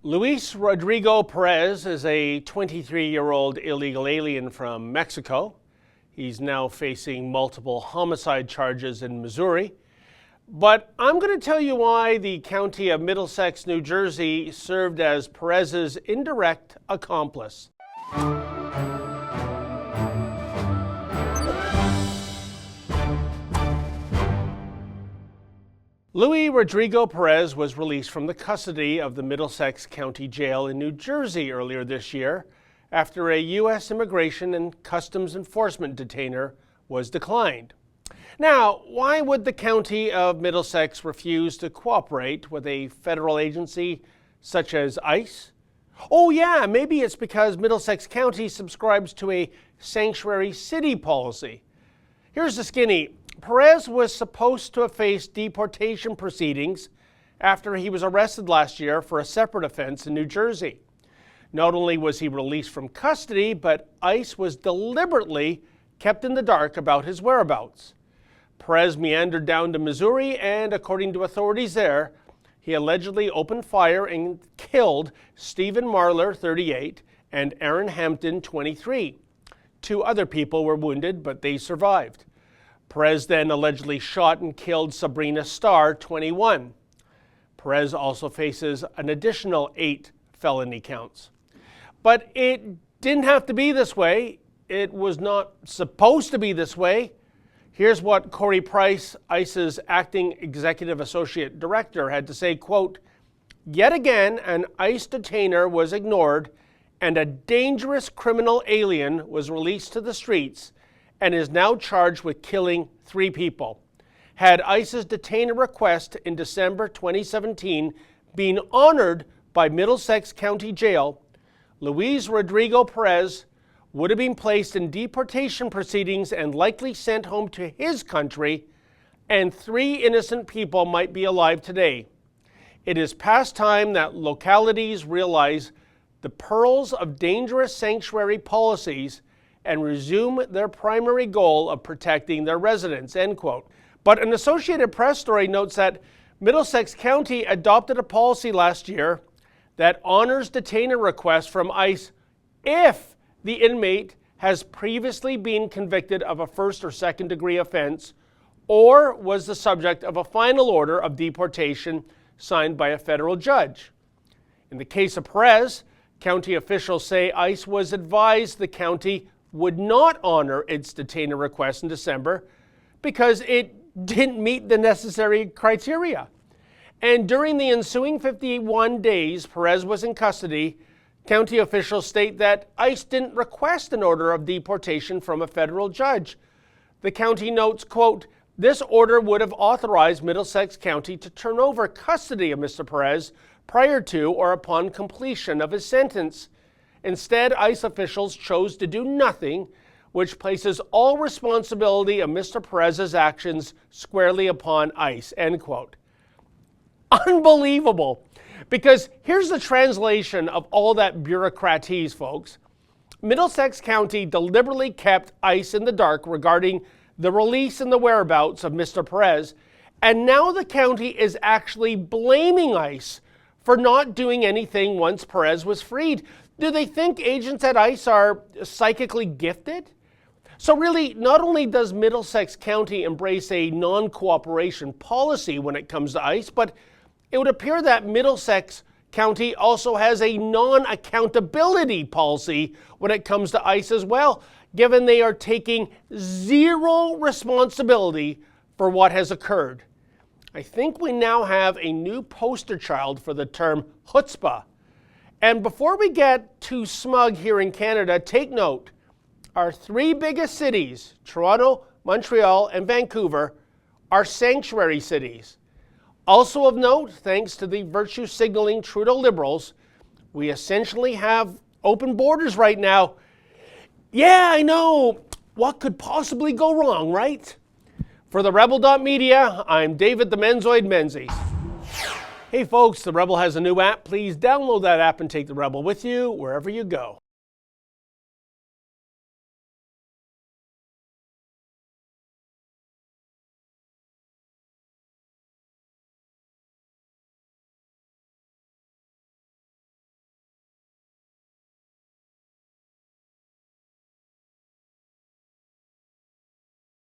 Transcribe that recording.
Luis Rodrigo Perez is a 23-year-old illegal alien from Mexico. He's now facing multiple homicide charges in Missouri. But I'm going to tell you why the County of Middlesex, New Jersey served as Perez's indirect accomplice. Luis Rodrigo Perez was released from the custody of the Middlesex County Jail in New Jersey earlier this year after a U.S. Immigration and Customs Enforcement detainer was declined. Now, why would the County of Middlesex refuse to cooperate with a federal agency such as ICE? Oh yeah, maybe it's because Middlesex County subscribes to a sanctuary city policy. Here's the skinny. Perez was supposed to have faced deportation proceedings after he was arrested last year for a separate offense in New Jersey. Not only was he released from custody, but ICE was deliberately kept in the dark about his whereabouts. Perez meandered down to Missouri, and according to authorities there, he allegedly opened fire and killed Stephen Marler, 38, and Aaron Hampton, 23. Two other people were wounded, but they survived. Perez then allegedly shot and killed Sabrina Starr, 21. Perez also faces an additional 8 felony counts. But it didn't have to be this way. It was not supposed to be this way. Here's what Corey Price, ICE's acting executive associate director, had to say, quote, "Yet again, an ICE detainer was ignored and a dangerous criminal alien was released to the streets and is now charged with killing 3 people. Had ICE's detainer request in December 2017 been honored by Middlesex County Jail, Luis Rodrigo Perez would have been placed in deportation proceedings and likely sent home to his country, and 3 innocent people might be alive today. It is past time that localities realize the perils of dangerous sanctuary policies and resume their primary goal of protecting their residents," end quote. But an Associated Press story notes that Middlesex County adopted a policy last year that honors detainer requests from ICE if the inmate has previously been convicted of a first or second degree offense or was the subject of a final order of deportation signed by a federal judge. In the case of Perez, county officials say ICE was advised the county would not honor its detainer request in December because it didn't meet the necessary criteria. And during the ensuing 51 days Perez was in custody, county officials state that ICE didn't request an order of deportation from a federal judge. The county notes, quote, "This order would have authorized Middlesex County to turn over custody of Mr. Perez prior to or upon completion of his sentence. Instead, ICE officials chose to do nothing, which places all responsibility of Mr. Perez's actions squarely upon ICE," end quote. Unbelievable. Because here's the translation of all that bureaucratese, folks. Middlesex County deliberately kept ICE in the dark regarding the release and the whereabouts of Mr. Perez, and now the county is actually blaming ICE for not doing anything once Perez was freed. Do they think agents at ICE are psychically gifted? So really, not only does Middlesex County embrace a non-cooperation policy when it comes to ICE, but it would appear that Middlesex County also has a non-accountability policy when it comes to ICE as well, given they are taking zero responsibility for what has occurred. I think we now have a new poster child for the term chutzpah. And before we get too smug here in Canada, take note. Our 3 biggest cities, Toronto, Montreal, and Vancouver, are sanctuary cities. Also of note, thanks to the virtue signaling Trudeau Liberals, we essentially have open borders right now. Yeah, I know. What could possibly go wrong, right? For the Rebel.Media, I'm David the Menzoid Menzies. Hey folks, the Rebel has a new app. Please download that app and take the Rebel with you wherever you go.